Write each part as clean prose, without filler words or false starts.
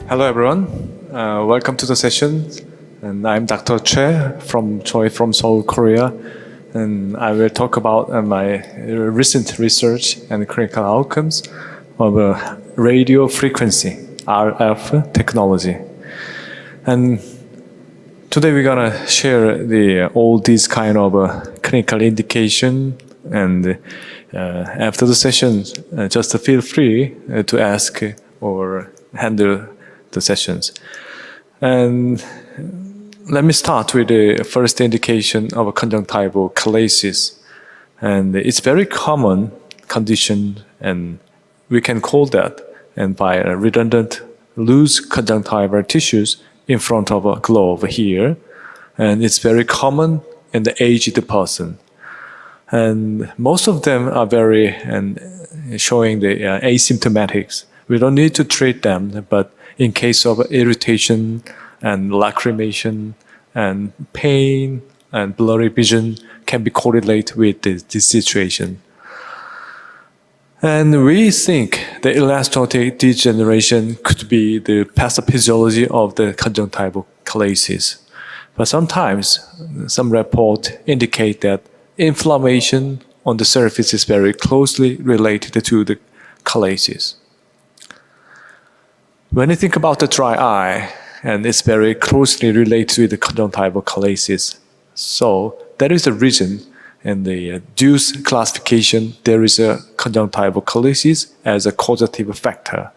Hello everyone, welcome to the session. And I'm Dr. Choi from Seoul, Korea. And I will talk about my recent research and clinical outcomes of radio frequency, RF technology. And today we're gonna share all these kind of clinical indication. And after the session, just feel free to ask or handle the sessions. And let me start with the first indication of a conjunctivochalasis. And it's very common condition, and we can call that and by redundant loose conjunctival tissues in front of a glove here. And it's very common in the aged person. And most of them are showing the asymptomatics. We don't need to treat them, but in case of irritation and lacrimation and pain and blurry vision can be correlated with this situation. And we think the elastotic degeneration could be the pathophysiology of the conjunctivochalasis. But sometimes some reports indicate that inflammation on the surface is very closely related to the chalasis. When you think about the dry eye, and it's very closely related with the conjunctivochalasis, so that is the reason in the Deuce classification there is a conjunctivochalasis as a causative factor.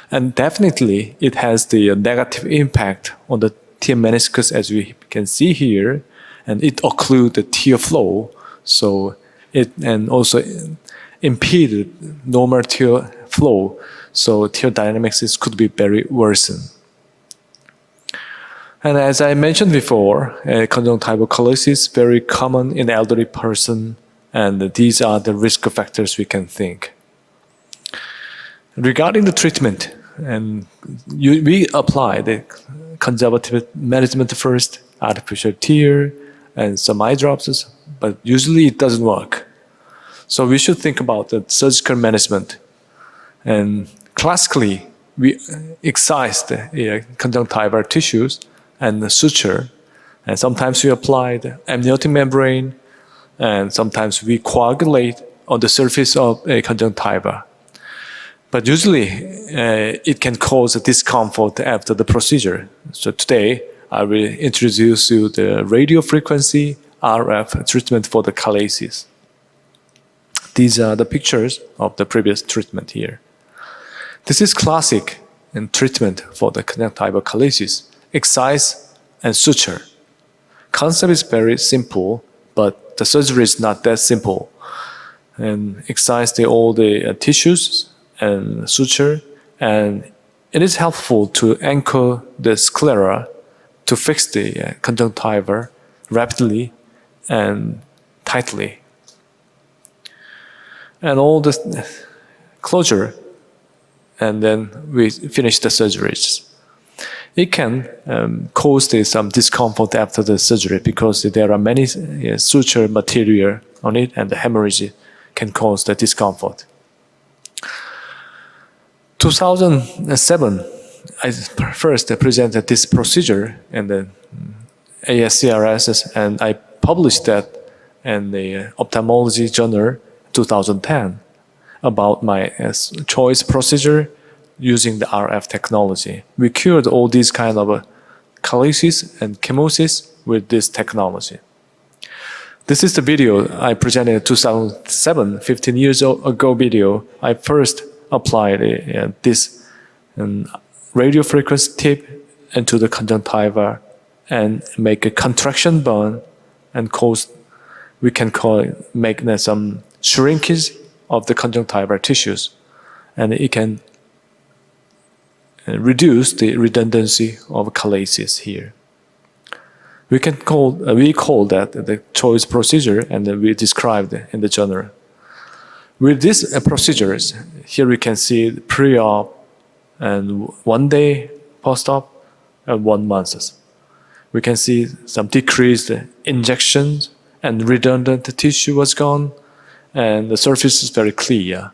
And definitely it has the negative impact on the tear meniscus, as we can see here, and it occludes the tear flow, so it and also impede normal tear flow, so tear dynamics could be very worsened. And as I mentioned before, conjunctivochalasis is very common in elderly person, and these are the risk factors we can think. Regarding the treatment, and we apply the conservative management first, artificial tear, and some eye drops, but usually it doesn't work. So we should think about the surgical management. And classically, we excise the conjunctival tissues and the suture. And sometimes we apply the amniotic membrane, and sometimes we coagulate on the surface of a conjunctiva. But usually, it can cause a discomfort after the procedure. So today, I will introduce you the radio frequency RF treatment for the chalasis. These are the pictures of the previous treatment here. This is classic in treatment for the conjunctivochalasis, excise and suture. Concept is very simple, but the surgery is not that simple. And excise all the tissues and suture, and it is helpful to anchor the sclera to fix the conjunctiva rapidly and tightly. And all the closure, and then we finish the surgeries. It can cause some discomfort after the surgery because there are many suture material on it, and the hemorrhage can cause the discomfort. 2007, I first presented this procedure in the ASCRS, and I published that in the Ophthalmology Journal 2010 about my choice procedure using the RF technology. We cured all these kind of chalasis and chemosis with this technology. This is the video I presented in 2007, 15 years ago video. I first applied this radio frequency tip into the conjunctiva and make a contraction burn and cause, we can call it, make some shrinkage of the conjunctival tissues, and it can reduce the redundancy of chalasis here. We call that the choice procedure, and we described in the journal. With these procedures, here we can see pre-op and 1 day post-op and 1 month. We can see some decreased injections and redundant tissue was gone, and the surface is very clear.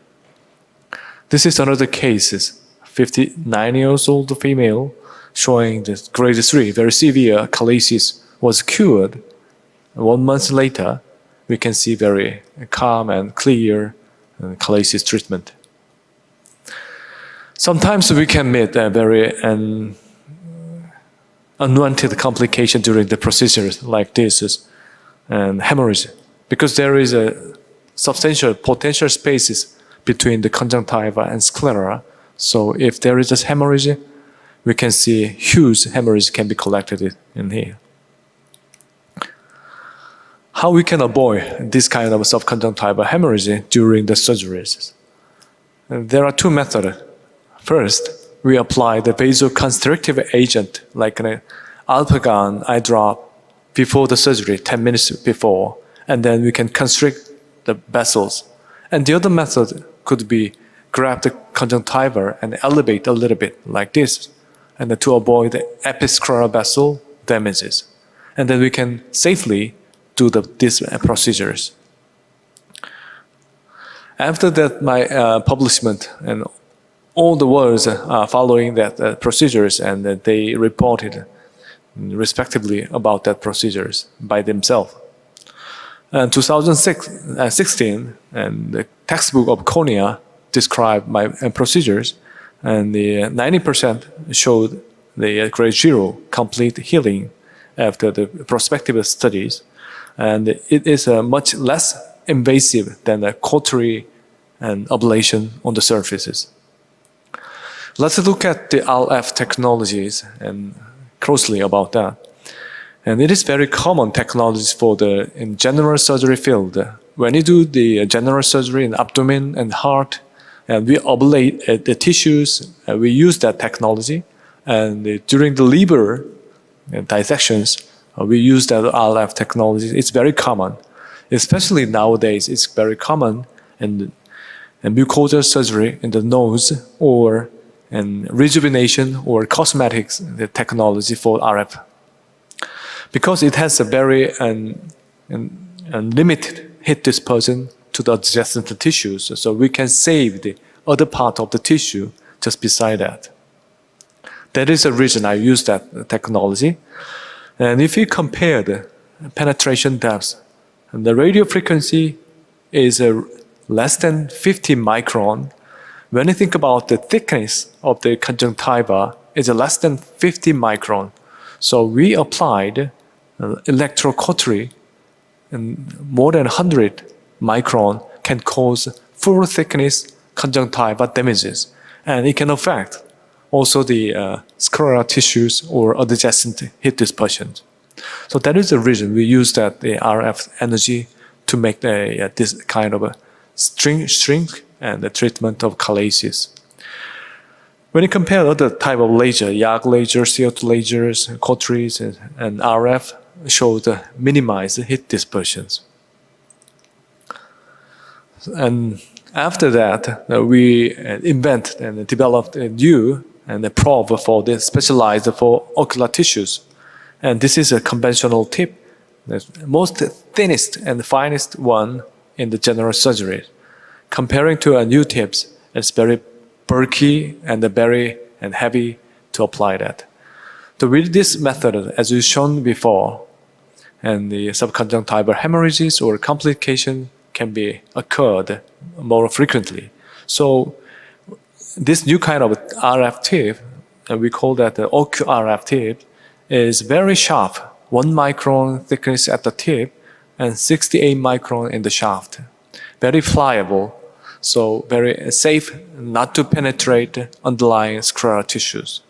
This is another case 59 years old female showing this grade 3, very severe chalasis, was cured. 1 month later, we can see very calm and clear chalasis treatment. Sometimes we can meet a very unwanted complication during the procedures like this and hemorrhage, because there is a substantial potential spaces between the conjunctiva and sclera. So if there is a hemorrhage, we can see huge hemorrhage can be collected in here. How we can avoid this kind of subconjunctival hemorrhage during the surgeries? There are 2 methods. First, we apply the vasoconstrictive agent like an alpha-gon eye drop before the surgery, 10 minutes before, and then we can constrict the vessels. And the other method could be grab the conjunctiva and elevate a little bit like this, and to avoid the episcleral vessel damages. And then we can safely do these procedures. After that, my publishment and all the words following that procedures, and they reported respectively about that procedures by themselves. In 2016, and the textbook of cornea described my procedures, and the 90% showed the grade 0 complete healing after the prospective studies, and it is much less invasive than the cautery and ablation on the surfaces. Let's look at the RF technologies and closely about that. And it is very common technologies for the in general surgery field. When you do the general surgery in abdomen and heart, and we ablate the tissues, we use that technology. And during the liver dissections, we use that RF technology. It's very common, especially nowadays. It's very common in mucosal surgery in the nose, or in rejuvenation or cosmetics the technology for RF, because it has a very limited heat dispersion to the adjacent tissues, so we can save the other part of the tissue just beside that. That is the reason I use that technology. And if you compare the penetration depth, and the radio frequency is less than 50 micron. When you think about the thickness of the conjunctiva, it's less than 50 micron. So we applied electrocautery, and more than 100 micron can cause full thickness conjunctiva damages, and it can affect also the scleral tissues or adjacent heat dispersion. So that is the reason we use that the RF energy to make this kind of a shrink and the treatment of chalasis. When you compare other type of laser, YAG laser, CO2 lasers, cauteries, and RF show the minimized heat dispersions. And after that, we invent and developed a new and a probe for the specialized for ocular tissues. And this is a conventional tip, the most thinnest and finest one in the general surgery. Comparing to a new tips, it's very bulky and very heavy to apply that. So with this method, as we've shown before, and the subconjunctival hemorrhages or complication can be occurred more frequently. So this new kind of RF tip, and we call that the OcuRF tip, is very sharp, 1 micron thickness at the tip and 68 micron in the shaft. Very pliable, so very safe not to penetrate underlying scleral tissues.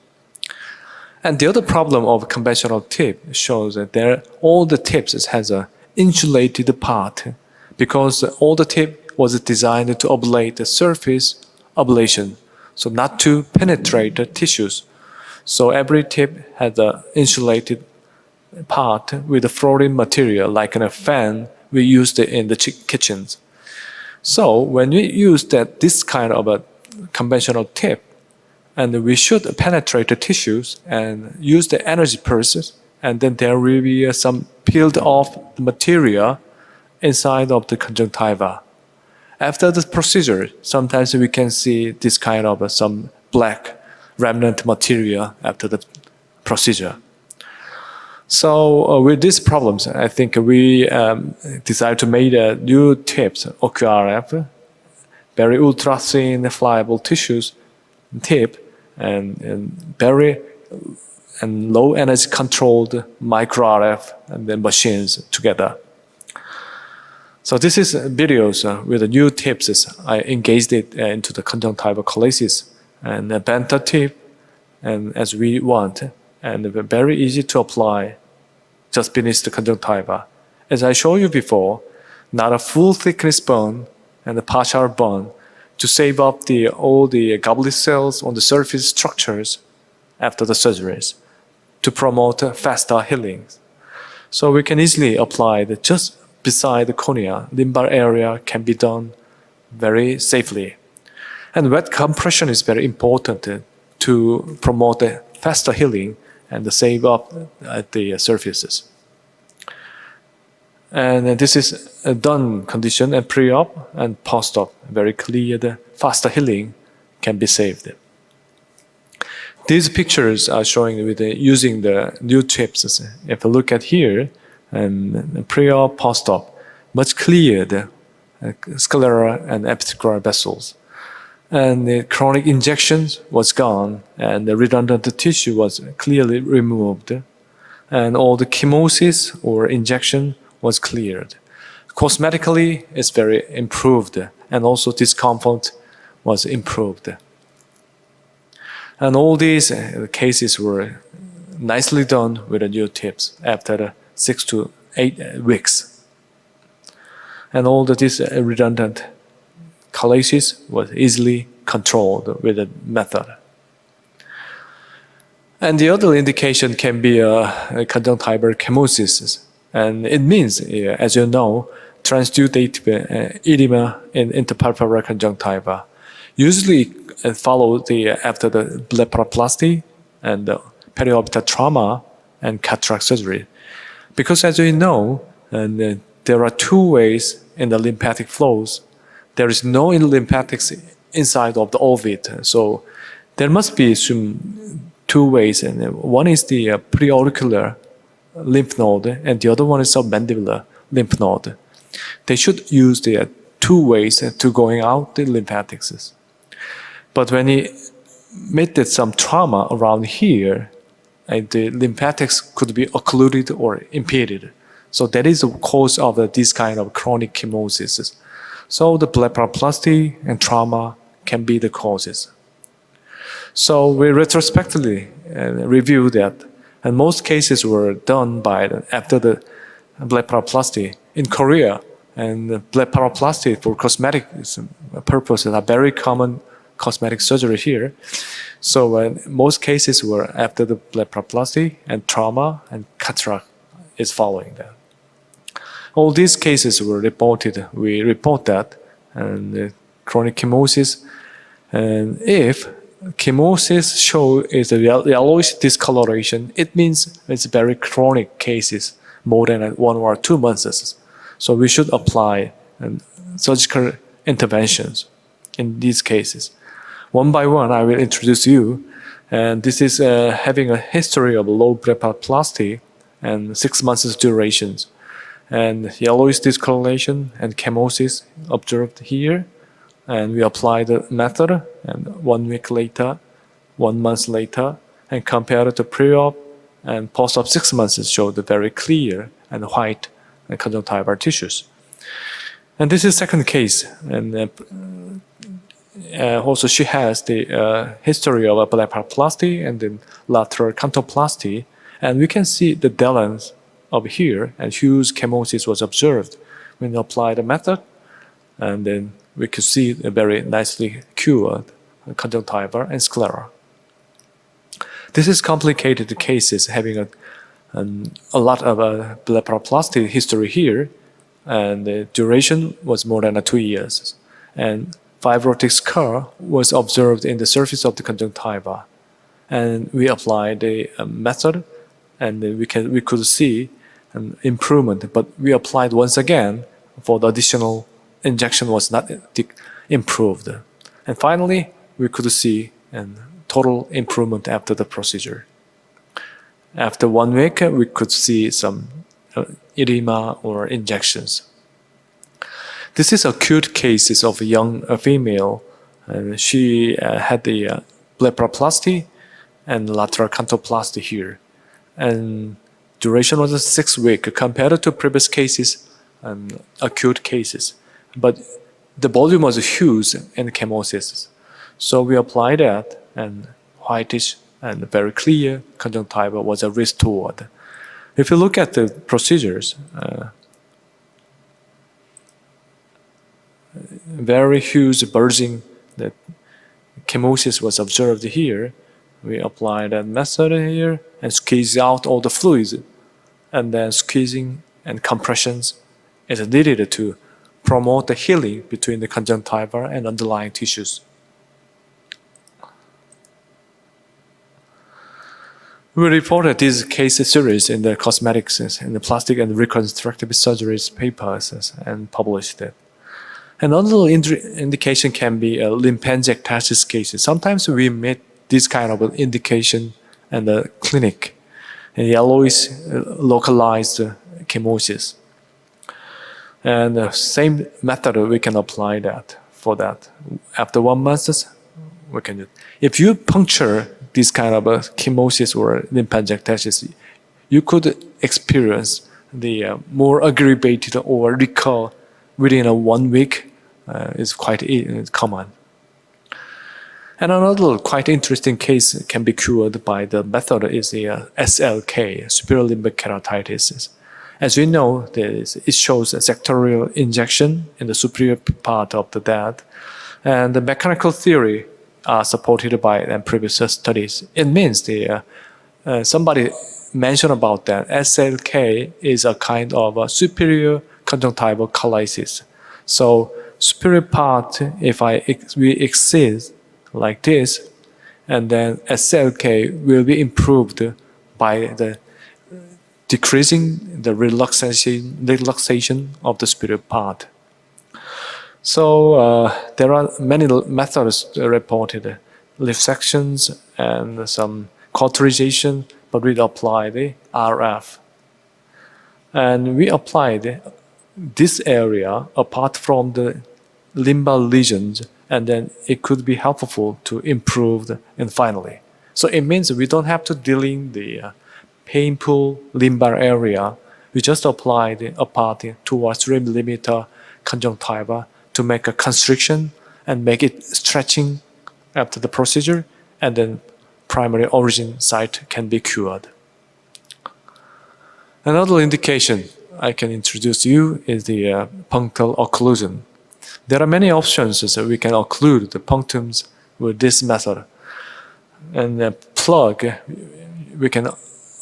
And the other problem of conventional tip shows that all the tips has a insulated part, because all the tip was designed to ablate the surface ablation, so not to penetrate the tissues. So every tip has an insulated part with a fluorine material, like in a fan we used in the kitchens. So when we use this kind of a conventional tip, and we should penetrate the tissues and use the energy pulses, and then there will be some peeled off material inside of the conjunctiva. After the procedure, sometimes we can see this kind of some black remnant material after the procedure. So with these problems, I think we decided to make new tips, OcuRF, very ultra thin pliable tissues tip, and very low energy controlled micro RF and then machines together. So this is videos with the new tips. I engaged it into the conjunctivochalasis and a bent tip, and as we want, and very easy to apply just beneath the conjunctiva. As I showed you before, not a full thickness bone and a partial bone to save up all the goblet cells on the surface structures after the surgeries to promote faster healing. So we can easily apply it just beside the cornea. Lumbar area can be done very safely. And wet compression is very important to promote the faster healing and save up at the surfaces. And this is a done condition and pre-op and post-op, very clear, the faster healing can be saved. These pictures are showing with using the new tips. If you look at here, and pre-op, post-op, much clearer the scleral and epithecal vessels. And the chronic injections was gone, and the redundant tissue was clearly removed, and all the chemosis or injection was cleared. Cosmetically, it's very improved, and also discomfort was improved. And all these cases were nicely done with the new tips after 6 to 8 weeks. And all this redundant chalasis was easily controlled with the method. And the other indication can be a conjunctival chemosis. And it means, as you know, transductive edema in interpalpebral conjunctiva. Usually follow after the blepharoplasty and the periorbital trauma and cataract surgery. Because as you know, there are two ways in the lymphatic flows. There is no lymphatics inside of the orbit. So there must be some two ways. And one is the preauricular lymph node, and the other one is submandibular lymph node. They should use the two ways to going out the lymphatics. But when he made some trauma around here, the lymphatics could be occluded or impeded. So that is the cause of this kind of chronic chemosis. So the blepharoplasty and trauma can be the causes. So we retrospectively review that, and most cases were done after the blepharoplasty. In Korea, and blepharoplasty for cosmetic purposes are very common cosmetic surgery here. So most cases were after the blepharoplasty, and trauma and cataract is following that. All these cases were reported. We report that, and chronic chemosis. And if chemosis is a yellowish discoloration, it means it's very chronic cases, more than 1 or 2 months. So we should apply surgical interventions in these cases. One by one, I will introduce you. And this is having a history of low blepharoplasty and 6 months durations. And yellowish discoloration and chemosis observed here. And we apply the method, and 1 week later, 1 month later, and compare it to pre-op and post-op 6 months showed very clear and white conjunctival tissues. And this is second case, and also she has the history of a blepharoplasty and then lateral cantoplasty, and we can see the delence of here, and huge chemosis was observed when we applied the method, and then we could see a very nicely cured conjunctiva and sclera. This is complicated cases having a lot of blepharoplasty history here, and the duration was more than 2 years. And fibrotic scar was observed in the surface of the conjunctiva. And we applied the method, and we could see an improvement, but we applied once again for the additional injection was not improved. And finally, we could see and total improvement after the procedure. After 1 week, we could see some edema or injections. This is acute cases of a young female. She had the blepharoplasty and lateral cantoplasty here. And duration was 6 weeks compared to previous cases and acute cases. But the volume was huge in chemosis. So we applied that, and whitish and very clear conjunctiva was restored. If you look at the procedures, very huge bulging, the chemosis was observed here. We applied that method here and squeeze out all the fluids, and then squeezing and compressions is needed to promote the healing between the conjunctiva and underlying tissues. We reported these case series in the cosmetics, in the plastic and reconstructive surgeries papers, and published it. Another indication can be a lymphangiectasis cases. Sometimes we meet this kind of indication in the clinic. And yellowish localized chemosis. And the same method we can apply that for that. After 1 month, we can do it. If you puncture this kind of chemosis or lymphangiectasis, you could experience the more aggravated or recur within 1 week. Is quite common. And another quite interesting case can be cured by the method is the SLK, superior limbic keratitis. As we know, it shows a sectorial injection in the superior part of the head, and the mechanical theory are supported by previous studies. It means somebody mentioned about that SLK is a kind of a superior conjunctivochalasis. So superior part, if we exceed like this, and then SLK will be improved by the decreasing the relaxation of the superior part. So there are many methods reported, lift sections and some cauterization, but we apply the RF. And we applied this area apart from the limbal lesions, and then it could be helpful to improve and finally. So it means we don't have to deal in the painful limbar area. We just apply a part 2 or 3 millimeter conjunctiva to make a constriction and make it stretching after the procedure, and then primary origin site can be cured. Another indication I can introduce you is the punctal occlusion. There are many options so we can occlude the punctums with this method. And the plug we can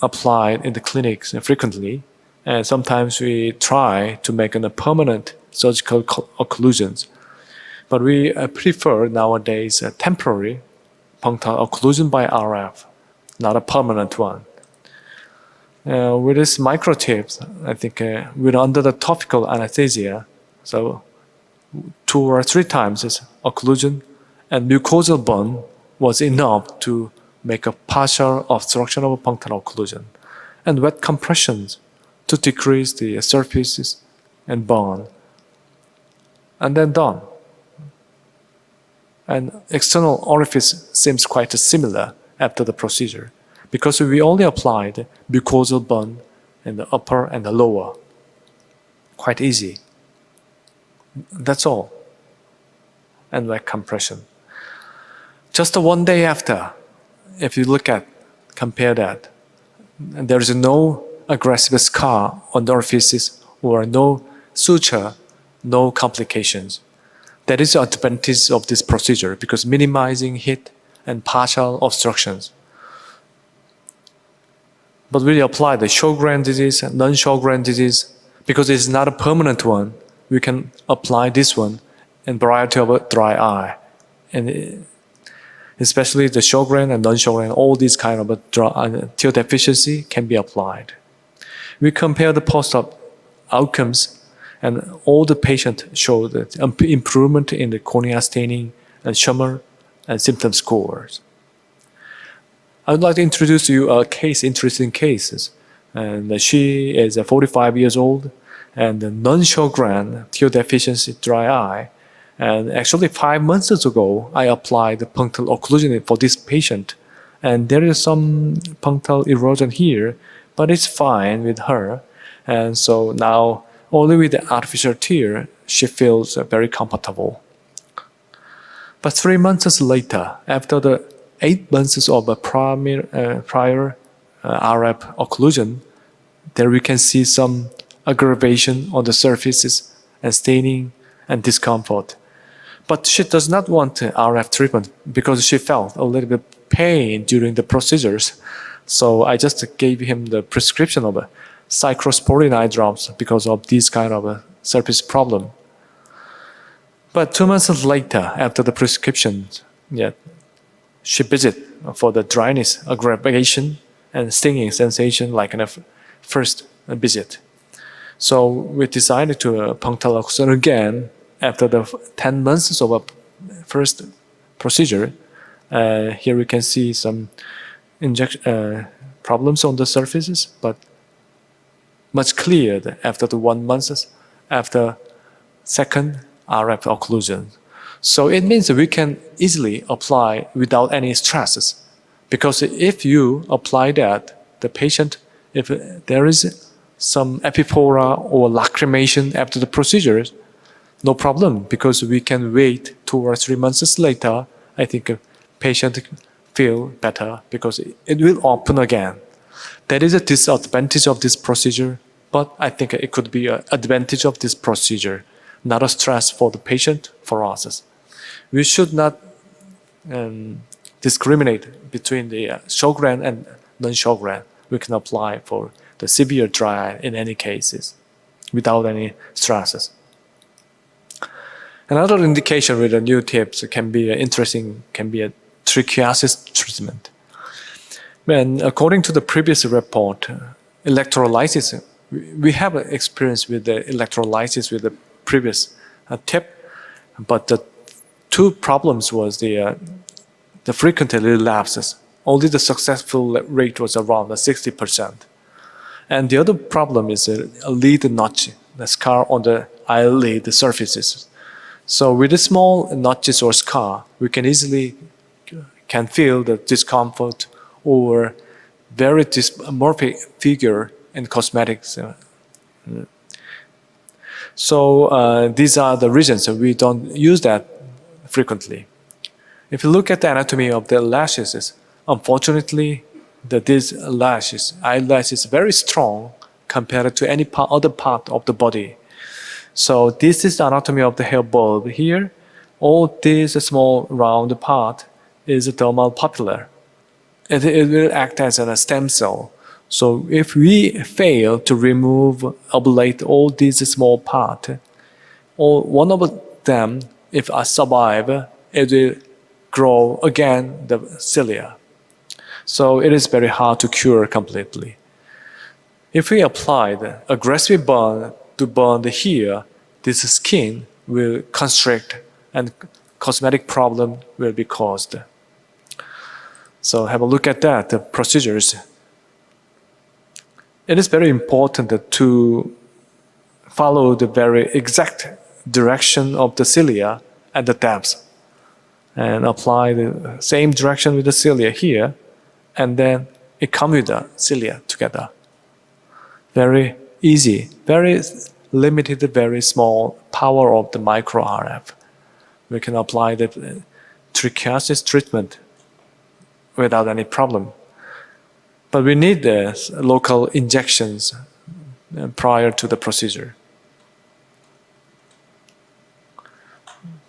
apply in the clinics frequently, and sometimes we try to make a permanent surgical occlusions. But we prefer nowadays a temporary punctal occlusion by RF, not a permanent one. With this microtips, I think we're under the topical anesthesia, so 2 or 3 times this occlusion and mucosal bond was enough to make a partial obstruction of a punctal occlusion, and wet compressions to decrease the surfaces and bond, and then done. And external orifice seems quite similar after the procedure, because we only applied mucosal bond in the upper and the lower. Quite easy. That's all. And wet compression. Just 1 day after, if you compare that, there is no aggressive scar on the orifices or no suture, no complications. That is the advantage of this procedure, because minimizing heat and partial obstructions. But we apply the Sjogren disease and non-Sjogren disease, because it's not a permanent one. We can apply this one in variety of dry eye, and especially the Sjogren and non-Sjogren, all these kind of tear deficiency can be applied. We compare the post-op outcomes, and all the patients showed that improvement in the cornea staining and Schummer and symptom scores. I would like to introduce you a interesting case. And she is 45 years old and non-Sjogren tear deficiency dry eye. And actually 5 months ago, I applied the punctal occlusion for this patient. And there is some punctal erosion here, but it's fine with her. And so now, only with the artificial tear, she feels very comfortable. But 3 months later, after the 8 months of a prior RF occlusion, there we can see some aggravation on the surfaces and staining and discomfort. But she does not want RF treatment because she felt a little bit pain during the procedures. So I just gave him the prescription of cyclosporine eye drops because of this kind of surface problem. But 2 months later, after the prescription, she visited for the dryness, aggravation, and stinging sensation like in a first visit. So we decided to punctal occlusion again after the 10 months of a first procedure. Here we can see some problems on the surfaces, but much cleared after the 1 month after second RF occlusion. So it means that we can easily apply without any stresses. Because if you apply that, the patient, if there is some epipora or lacrimation after the procedures, no problem, because we can wait 2 or 3 months later. I think a patient feel better because it will open again. That is a disadvantage of this procedure, but I think it could be an advantage of this procedure, not a stress for the patient, for us. We should not discriminate between the Sjogren and non-Sjogren. We can apply for the severe dry eye in any cases without any stresses. Another indication with the new tips can be interesting, can be a trichiasis treatment. When according to the previous report, electrolysis, we have experience with the electrolysis with the previous tip, but the two problems was the frequent relapses. Only the successful rate was around 60%. And the other problem is a lid notch, the scar on the eyelid surfaces. So with the small notches or scar, we can easily feel the discomfort or very dysmorphic figure in cosmetics. So these are the reasons that we don't use that frequently. If you look at the anatomy of the lashes, unfortunately, this eyelash is very strong compared to any other part of the body. So this is the anatomy of the hair bulb here. All this small round part is a dermal papilla. It will act as a stem cell. So if we fail to ablate all these small parts, or one of them, if I survive, it will grow again the cilia. So it is very hard to cure completely. If we apply the aggressive burn to burn the hair, this skin will constrict and cosmetic problem will be caused. So have a look at that, the procedures. It is very important to follow the very exact direction of the cilia at the depth and apply the same direction with the cilia here, and then it comes with the cilia together. Very easy, very limited, very small power of the micro RF. We can apply the trichiasis treatment without any problem. But we need the local injections prior to the procedure.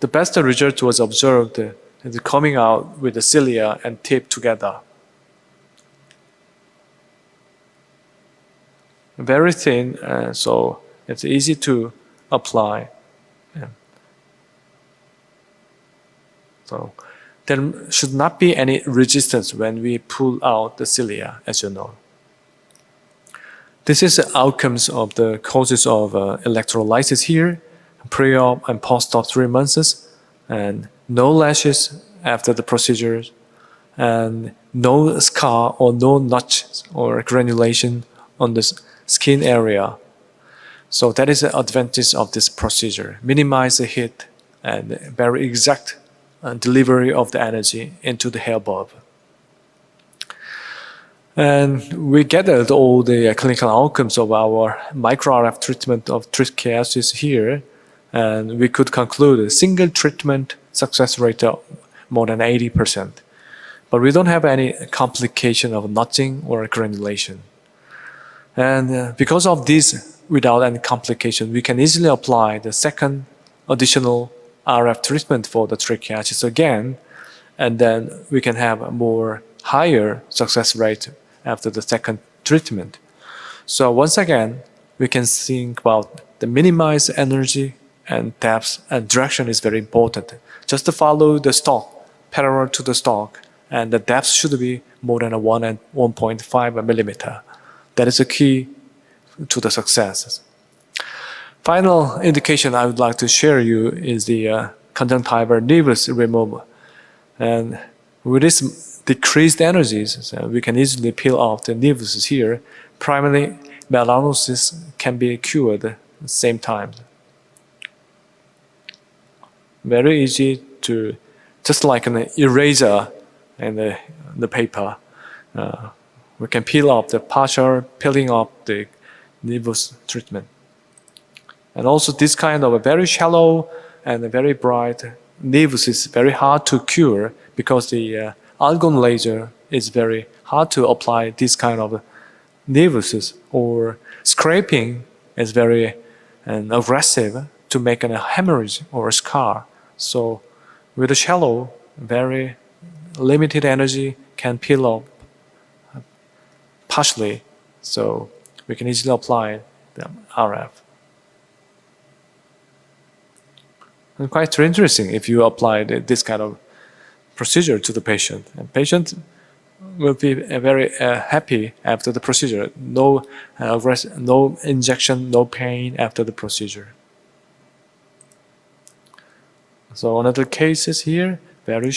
The best result was observed coming out with the cilia and tip together. Very thin, so it's easy to apply. So there should not be any resistance when we pull out the cilia, as you know. This is the outcomes of the causes of electrolysis here, pre-op and post-op 3 months, and no lashes after the procedure, and no scar or no notches or granulation on the skin area. So that is the advantage of this procedure. Minimize the heat and very exact delivery of the energy into the hair bulb. And we gathered all the clinical outcomes of our micro-RF treatment of trichiasis here, and we could conclude a single treatment success rate of more than 80%. But we don't have any complication of notching or granulation. And because of this, without any complication, we can easily apply the second additional RF treatment for the trichiasis again, and then we can have a more higher success rate after the second treatment. So once again, we can think about the minimized energy and depth and direction is very important. Just to follow the stalk, parallel to the stalk, and the depth should be more than 1 and 1.5 millimeter. That is the key to the success. Final indication I would like to share you is the conjunctival nevus removal. And with this decreased energies, so we can easily peel off the nevuses here. Primary melanosis can be cured at the same time. Very easy to, just like an eraser in the paper. We can peel off the partial peeling off the nevus treatment. And also this kind of a very shallow and a very bright nevus is very hard to cure because the argon laser is very hard to apply this kind of nevuses, or scraping is very aggressive to make a hemorrhage or a scar. So with a shallow, very limited energy can peel off partially, so we can easily apply the RF. And quite interesting if you apply this kind of procedure to the patient. And patient will be very happy after the procedure. No injection, no pain after the procedure. So another case is here, very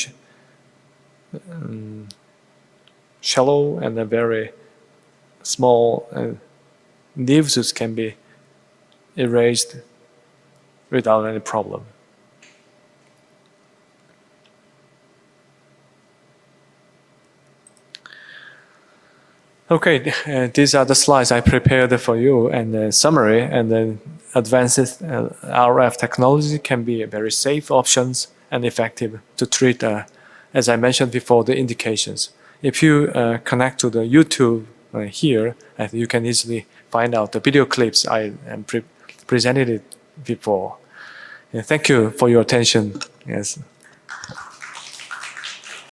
shallow and a very small nevus can be erased without any problem. Okay, these are the slides I prepared for you, and the summary and the advances RF technology can be very safe options and effective to treat, as I mentioned before, the indications. If you connect to the YouTube here, you can easily find out the video clips I presented it before. Thank you for your attention. Yes.